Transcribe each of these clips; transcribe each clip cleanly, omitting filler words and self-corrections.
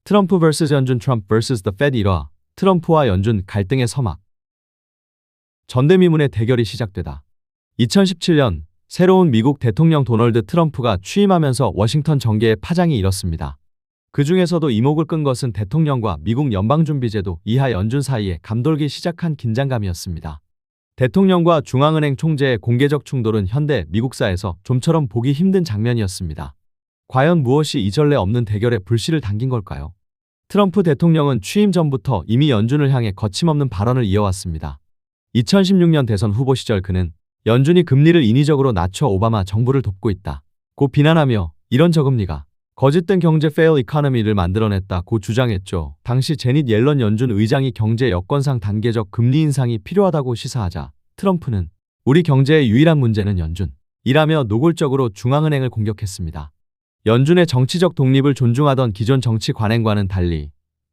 트럼프 vs 연준 트럼프 vs the Fed 1화 트럼프와 연준 갈등의 서막. 전대미문의 대결이 시작되다. 2017년 새로운 미국 대통령 도널드 트럼프가 취임하면서 워싱턴 정계에 파장이 일었습니다. 그 중에서도 이목을 끈 것은 대통령과 미국 연방준비제도 이하 연준 사이에 감돌기 시작한 긴장감이었습니다. 대통령과 중앙은행 총재의 공개적 충돌은 현대 미국사에서 좀처럼 보기 힘든 장면이었습니다. 과연 무엇이 이 전례 없는 대결에 불씨를 당긴 걸까요? 트럼프 대통령은 취임 전부터 이미 연준을 향해 거침없는 발언을 이어왔습니다. 2016년 대선 후보 시절 그는 연준이 금리를 인위적으로 낮춰 오바마 정부를 돕고 있다 고 비난하며 이런 저금리가 거짓된 경제 fail economy를 만들어냈다고 주장했죠. 당시 제닛 옐런 연준 의장이 경제 여건상 단계적 금리 인상이 필요하다고 시사하자 트럼프는 우리 경제의 유일한 문제는 연준이라며 노골적으로 중앙은행을 공격했습니다. 연준의 정치적 독립을 존중하던 기존 정치 관행과는 달리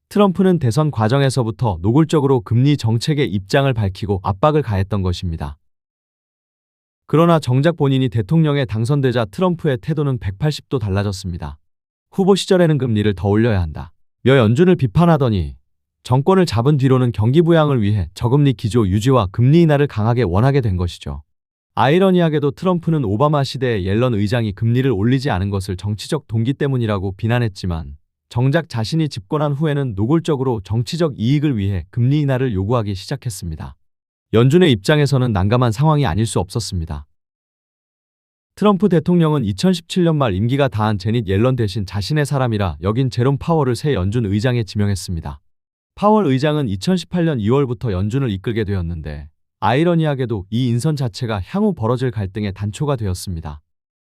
트럼프는 대선 과정에서부터 노골적으로 금리 정책의 입장을 밝히고 압박을 가했던 것입니다. 그러나 정작 본인이 대통령에 당선되자 트럼프의 태도는 180도 달라졌습니다. 후보 시절에는 금리를 더 올려야 한다 며 연준을 비판하더니 정권을 잡은 뒤로는 경기 부양을 위해 저금리 기조 유지와 금리 인하를 강하게 원하게 된 것이죠. 아이러니하게도 트럼프는 오바마 시대에 옐런 의장이 금리를 올리지 않은 것을 정치적 동기 때문이라고 비난했지만 정작 자신이 집권한 후에는 노골적으로 정치적 이익을 위해 금리 인하를 요구하기 시작했습니다. 연준의 입장에서는 난감한 상황이 아닐 수 없었습니다. 트럼프 대통령은 2017년 말 임기가 다한 제닛 옐런 대신 자신의 사람이라 여긴 제롬 파월을 새 연준 의장에 지명했습니다. 파월 의장은 2018년 2월부터 연준을 이끌게 되었는데 아이러니하게도 이 인선 자체가 향후 벌어질 갈등의 단초가 되었습니다.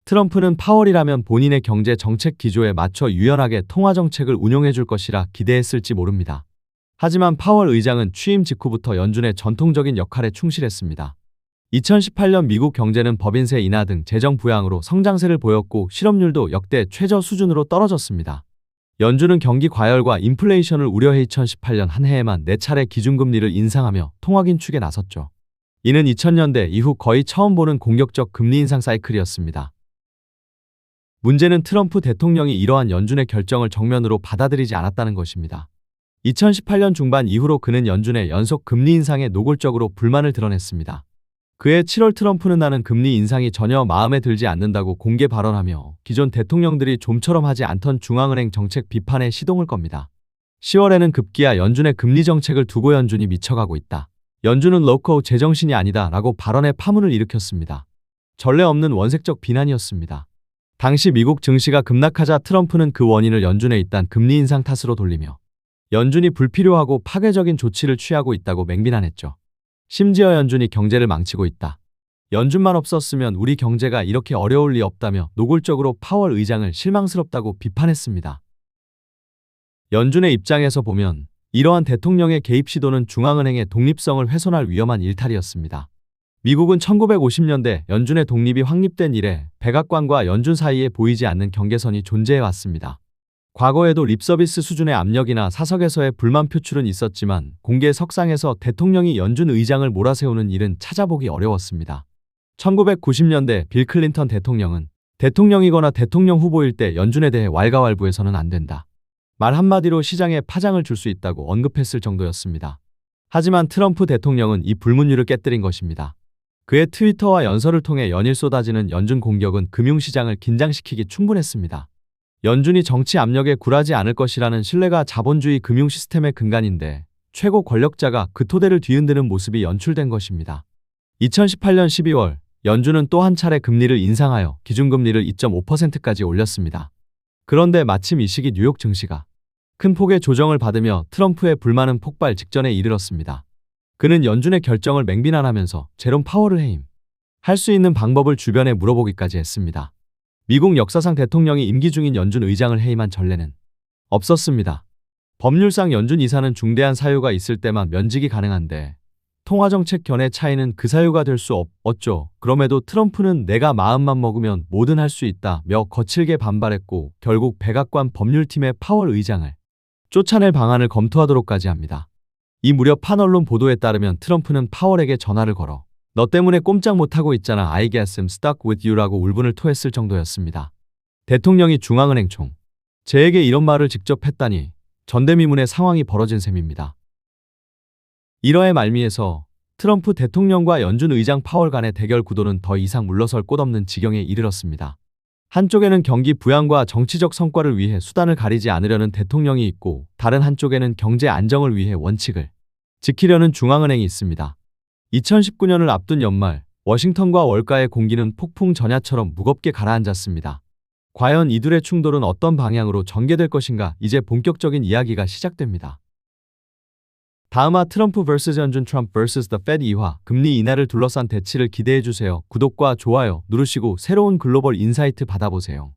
트럼프는 파월이라면 본인의 경제 정책 기조에 맞춰 유연하게 통화 정책을 운용해 줄 것이라 기대했을지 모릅니다. 하지만 파월 의장은 취임 직후부터 연준의 전통적인 역할에 충실했습니다. 2018년 미국 경제는 법인세 인하 등 재정 부양으로 성장세를 보였고 실업률도 역대 최저 수준으로 떨어졌습니다. 연준은 경기 과열과 인플레이션을 우려해 2018년 한 해에만 4차례 기준금리를 인상하며 통화 긴축에 나섰죠. 이는 2000년대 이후 거의 처음 보는 공격적 금리 인상 사이클이었습니다. 문제는 트럼프 대통령이 이러한 연준의 결정을 정면으로 받아들이지 않았다는 것입니다. 2018년 중반 이후로 그는 연준의 연속 금리 인상에 노골적으로 불만을 드러냈습니다. 그해 7월 트럼프는 나는 금리 인상이 전혀 마음에 들지 않는다고 공개 발언하며 기존 대통령들이 좀처럼 하지 않던 중앙은행 정책 비판에 시동을 겁니다. 10월에는 급기야 연준의 금리 정책을 두고 연준이 미쳐가고 있다. 연준은 로코 제정신이 아니다 라고 발언에 파문을 일으켰습니다. 전례 없는 원색적 비난이었습니다. 당시 미국 증시가 급락하자 트럼프는 그 원인을 연준에 있던 금리 인상 탓으로 돌리며 연준이 불필요하고 파괴적인 조치를 취하고 있다고 맹비난했죠. 심지어 연준이 경제를 망치고 있다. 연준만 없었으면 우리 경제가 이렇게 어려울 리 없다며 노골적으로 파월 의장을 실망스럽다고 비판했습니다. 연준의 입장에서 보면 이러한 대통령의 개입 시도는 중앙은행의 독립성을 훼손할 위험한 일탈이었습니다. 미국은 1950년대 연준의 독립이 확립된 이래 백악관과 연준 사이에 보이지 않는 경계선이 존재해왔습니다. 과거에도 립서비스 수준의 압력이나 사석에서의 불만 표출은 있었지만 공개 석상에서 대통령이 연준 의장을 몰아세우는 일은 찾아보기 어려웠습니다. 1990년대 빌 클린턴 대통령은 대통령이거나 대통령 후보일 때 연준에 대해 왈가왈부해서는 안 된다. 말 한마디로 시장에 파장을 줄 수 있다고 언급했을 정도였습니다. 하지만 트럼프 대통령은 이 불문율을 깨뜨린 것입니다. 그의 트위터와 연설을 통해 연일 쏟아지는 연준 공격은 금융시장을 긴장시키기 충분했습니다. 연준이 정치 압력에 굴하지 않을 것이라는 신뢰가 자본주의 금융 시스템의 근간인데 최고 권력자가 그 토대를 뒤흔드는 모습이 연출된 것입니다. 2018년 12월 연준은 또 한 차례 금리를 인상하여 기준금리를 2.5%까지 올렸습니다. 그런데 마침 이 시기 뉴욕 증시가 큰 폭의 조정을 받으며 트럼프의 불만은 폭발 직전에 이르렀습니다. 그는 연준의 결정을 맹비난하면서 제롬 파월을 해임할 수 있는 방법을 주변에 물어보기까지 했습니다. 미국 역사상 대통령이 임기 중인 연준 의장을 해임한 전례는 없었습니다. 법률상 연준 이사는 중대한 사유가 있을 때만 면직이 가능한데 통화정책 견해 차이는 그 사유가 될 수 없었죠. 그럼에도 트럼프는 내가 마음만 먹으면 뭐든 할 수 있다며 거칠게 반발했고 결국 백악관 법률팀의 파월 의장을 쫓아낼 방안을 검토하도록까지 합니다. 이 무렵 한 언론 보도에 따르면 트럼프는 파월에게 전화를 걸어 너 때문에 꼼짝 못하고 있잖아. I guess I'm stuck with you라고 울분을 토했을 정도였습니다. 대통령이 중앙은행 총 제에게 이런 말을 직접 했다니 전대미문의 상황이 벌어진 셈입니다. 1화의 말미에서 트럼프 대통령과 연준 의장 파월 간의 대결 구도는 더 이상 물러설 곳 없는 지경에 이르렀습니다. 한쪽에는 경기 부양과 정치적 성과를 위해 수단을 가리지 않으려는 대통령이 있고, 다른 한쪽에는 경제 안정을 위해 원칙을 지키려는 중앙은행이 있습니다. 2019년을 앞둔 연말, 워싱턴과 월가의 공기는 폭풍 전야처럼 무겁게 가라앉았습니다. 과연 이들의 충돌은 어떤 방향으로 전개될 것인가? 이제 본격적인 이야기가 시작됩니다. 다음화 트럼프 vs 연준 트럼프 vs The Fed 2화 금리 인하를 둘러싼 대치를 기대해주세요. 구독과 좋아요 누르시고 새로운 글로벌 인사이트 받아보세요.